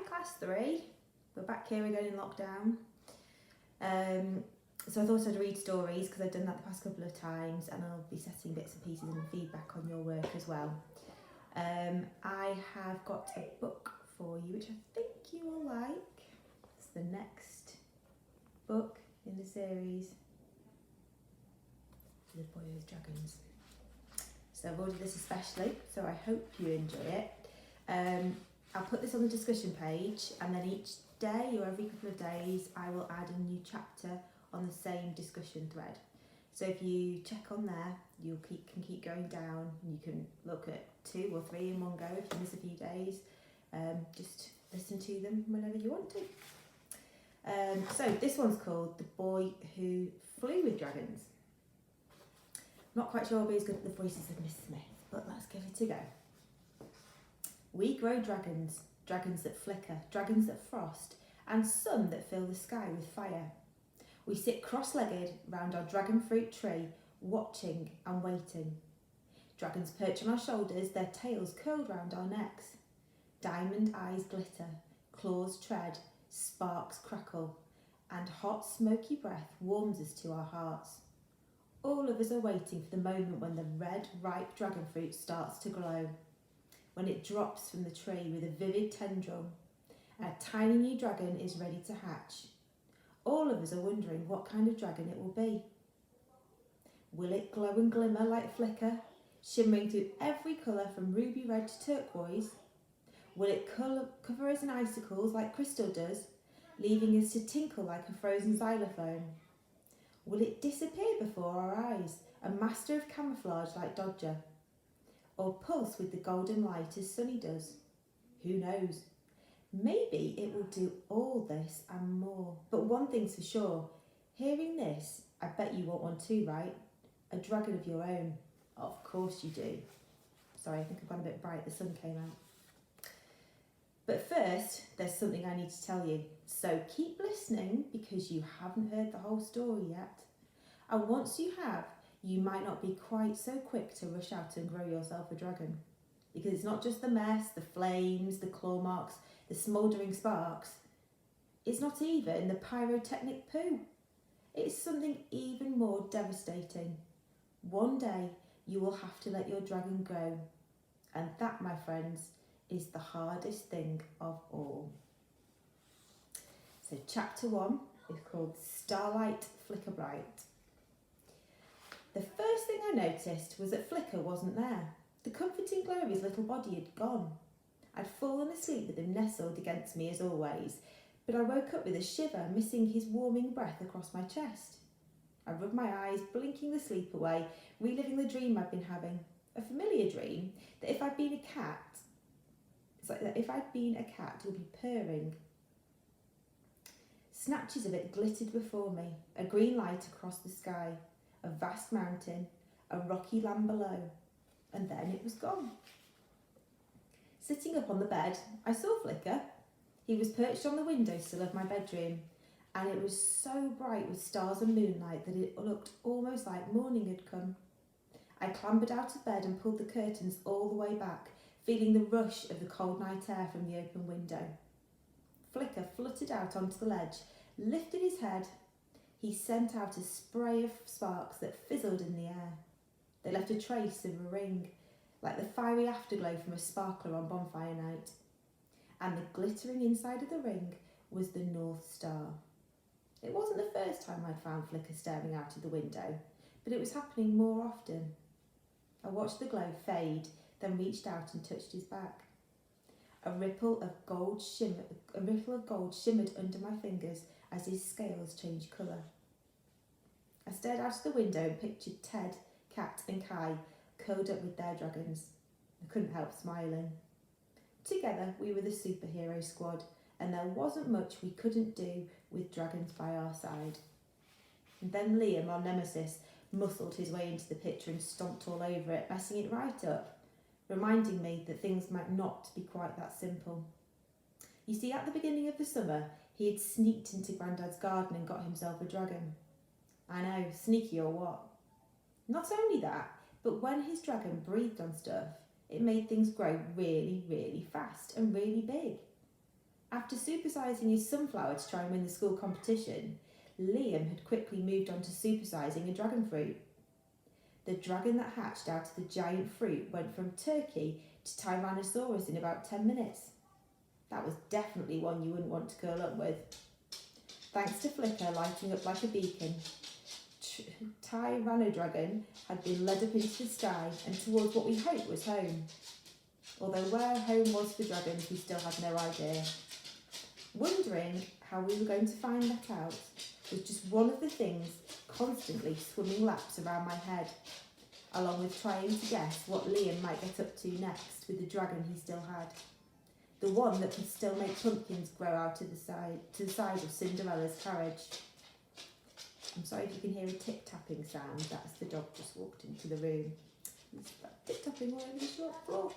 class 3. We're back here again in lockdown. So I thought I'd read stories because I've done that the past couple of times, and I'll be setting bits and pieces and feedback on your work as well. I have got a book for you which I think you will like. It's the next book in the series, The Boy with Dragons. So I've ordered this especially, so I hope you enjoy it. I'll put this on the discussion page, and then each day or every couple of days I will add a new chapter on the same discussion thread. So if you check on there, you can keep going down, and you can look at 2 or 3 in one go if you miss a few days. Just listen to them whenever you want to. So this one's called The Boy Who Flew with Dragons. Not quite sure I'll be as good at the voices of Miss Smith, but let's give it a go. We grow dragons, dragons that flicker, dragons that frost, and some that fill the sky with fire. We sit cross-legged round our dragon fruit tree, watching and waiting. Dragons perch on our shoulders, their tails curled round our necks. Diamond eyes glitter, claws tread, sparks crackle, and hot smoky breath warms us to our hearts. All of us are waiting for the moment when the red, ripe dragon fruit starts to glow, when it drops from the tree with a vivid tendril. A tiny new dragon is ready to hatch. All of us are wondering what kind of dragon it will be. Will it glow and glimmer like flicker, shimmering through every colour from ruby red to turquoise? Will it cover us in icicles like crystal does, leaving us to tinkle like a frozen xylophone? Will it disappear before our eyes, a master of camouflage like Dodger? Or pulse with the golden light as Sunny does? Who knows? Maybe it will do all this and more. But one thing's for sure, hearing this, I bet you want one too, right? A dragon of your own. Of course you do. Sorry, I think I've gone a bit bright, the sun came out. But first, there's something I need to tell you. So keep listening because you haven't heard the whole story yet. And once you have, you might not be quite so quick to rush out and grow yourself a dragon. Because it's not just the mess, the flames, the claw marks, the smouldering sparks. It's not even the pyrotechnic poo. It's something even more devastating. One day, you will have to let your dragon grow. And that, my friends, is the hardest thing of all. So chapter 1 is called Starlight Flicker Bright. The first thing I noticed was that Flicker wasn't there. The comforting glow of his little body had gone. I'd fallen asleep with him nestled against me as always, but I woke up with a shiver, missing his warming breath across my chest. I rubbed my eyes, blinking the sleep away, reliving the dream I'd been having. A familiar dream that if I'd been a cat, it would be purring. Snatches of it glittered before me, a green light across the sky, a vast mountain, a rocky land below, and then it was gone. Sitting up on the bed, I saw Flicker. He was perched on the windowsill of my bedroom, and it was so bright with stars and moonlight that it looked almost like morning had come. I clambered out of bed and pulled the curtains all the way back, feeling the rush of the cold night air from the open window. Flicker fluttered out onto the ledge, lifted his head. He sent out a spray of sparks that fizzled in the air. They left a trace of a ring, like the fiery afterglow from a sparkler on bonfire night. And the glittering inside of the ring was the North Star. It wasn't the first time I'd found Flicker staring out of the window, but it was happening more often. I watched the glow fade, then reached out and touched his back. A ripple of gold shimmered under my fingers as his scales changed colour. I stared out of the window and pictured Ted, Cat and Kai curled up with their dragons. I couldn't help smiling. Together we were the superhero squad, and there wasn't much we couldn't do with dragons by our side. And then Liam, our nemesis, muscled his way into the picture and stomped all over it, messing it right up, reminding me that things might not be quite that simple. You see, at the beginning of the summer, he had sneaked into Grandad's garden and got himself a dragon. I know, sneaky or what? Not only that, but when his dragon breathed on stuff, it made things grow really, really fast and really big. After supersizing his sunflower to try and win the school competition, Liam had quickly moved on to supersizing a dragon fruit. The dragon that hatched out of the giant fruit went from turkey to Tyrannosaurus in about 10 minutes. That was definitely one you wouldn't want to curl up with. Thanks to Flicker lighting up like a beacon, Tyrannodragon had been led up into the sky and towards what we hoped was home. Although where home was for dragons, we still had no idea. Wondering how we were going to find that out was just one of the things constantly swimming laps around my head, along with trying to guess what Liam might get up to next with the dragon he still had. The one that could still make pumpkins grow out to the side of Cinderella's carriage. I'm sorry if you can hear a tick-tapping sound. That's the dog just walked into the room. It's tick-tapping all over the shop floor.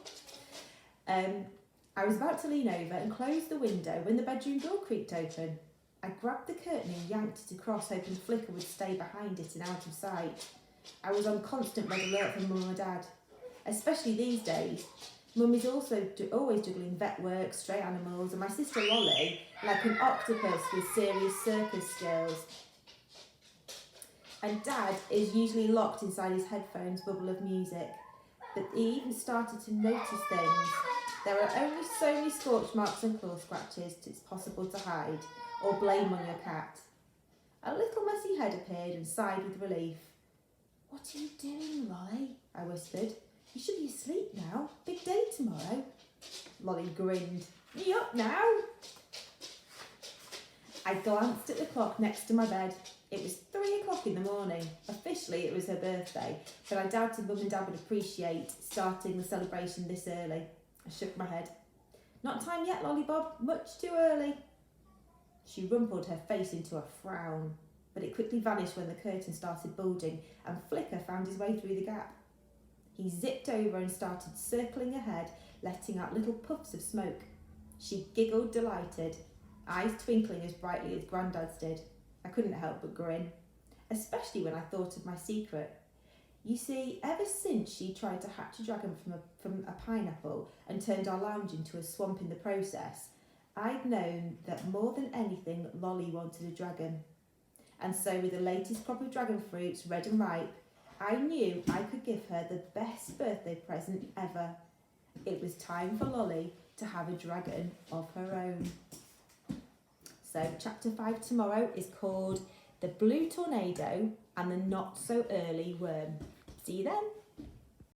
I was about to lean over and close the window when the bedroom door creaked open. I grabbed the curtain and yanked it across, hoping Flicker would stay behind it and out of sight. I was on constant red alert from Mum and Dad, especially these days. Mum is also always juggling vet work, stray animals, and my sister Lolly, like an octopus with serious circus skills. And Dad is usually locked inside his headphones bubble of music, but he even started to notice things. There are only so many scorch marks and claw scratches it's possible to hide or blame on your cat. A little messy head appeared and sighed with relief. "What are you doing, Lolly?" I whispered. "You should be asleep now. Big day tomorrow." Lolly grinned. "Me up now?" I glanced at the clock next to my bed. It was 3 o'clock in the morning. Officially, it was her birthday, but I doubted Mum and Dad would appreciate starting the celebration this early. I shook my head. "Not time yet, Lollybob. Much too early." She rumpled her face into a frown, but it quickly vanished when the curtain started bulging and Flicker found his way through the gap. He zipped over and started circling ahead, letting out little puffs of smoke. She giggled delighted, eyes twinkling as brightly as Grandad's did. I couldn't help but grin, especially when I thought of my secret. You see, ever since she tried to hatch a dragon from a pineapple and turned our lounge into a swamp in the process, I'd known that more than anything, Lolly wanted a dragon. And so with the latest crop of dragon fruits red and ripe, I knew I could give her the best birthday present ever. It was time for Lolly to have a dragon of her own. So chapter 5 tomorrow is called The Blue Tornado and the Not So Early Worm. See you then.